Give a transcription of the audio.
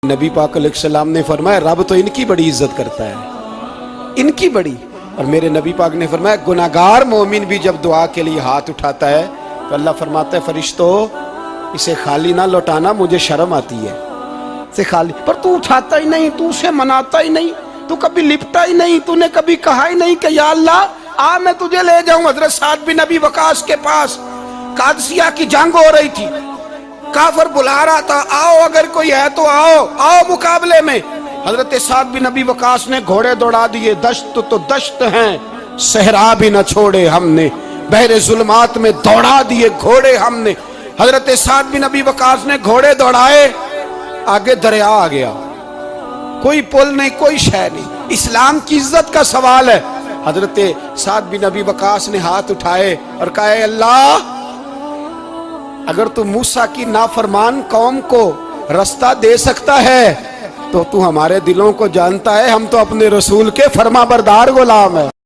نبی پاک علیہ السلام نے فرمایا رب تو ان کی بڑی عزت کرتا ہے، ان کی بڑی. اور میرے نبی پاک نے فرمایا گناہگار مومن بھی جب دعا کے لیے ہاتھ اٹھاتا ہے تو اللہ فرماتا ہے فرشتوں اسے خالی نہ لوٹانا، مجھے شرم آتی ہے اسے خالی. پر تو اٹھاتا ہی نہیں، تو اسے مناتا ہی نہیں، تو کبھی لپٹا ہی نہیں، تو نے کبھی کہا ہی نہیں کہ یا اللہ آ میں تجھے لے جاؤں. حضرت سعد بن ابی وقاص کے پاس قادسیہ کی جنگ ہو رہی تھی، کافر بلا رہا تھا آؤ اگر کوئی ہے تو آؤ آؤ مقابلے میں. حضرت سعد بن ابی وقاص نے گھوڑے دوڑا دیے، دشت تو دشت ہیں صحرا بھی نہ چھوڑے ہم نے، بحر ظلمات میں دوڑا دیے گھوڑے ہم نے. حضرت سعد بن ابی وقاص نے گھوڑے دوڑائے، آگے دریا آ گیا، کوئی پل نہیں کوئی شے نہیں. اسلام کی عزت کا سوال ہے. حضرت سعد بن ابی وقاص نے ہاتھ اٹھائے اور کہا اے اللہ اگر تو موسیٰ کی نافرمان قوم کو رستہ دے سکتا ہے تو تو ہمارے دلوں کو جانتا ہے، ہم تو اپنے رسول کے فرما بردار غلام ہیں.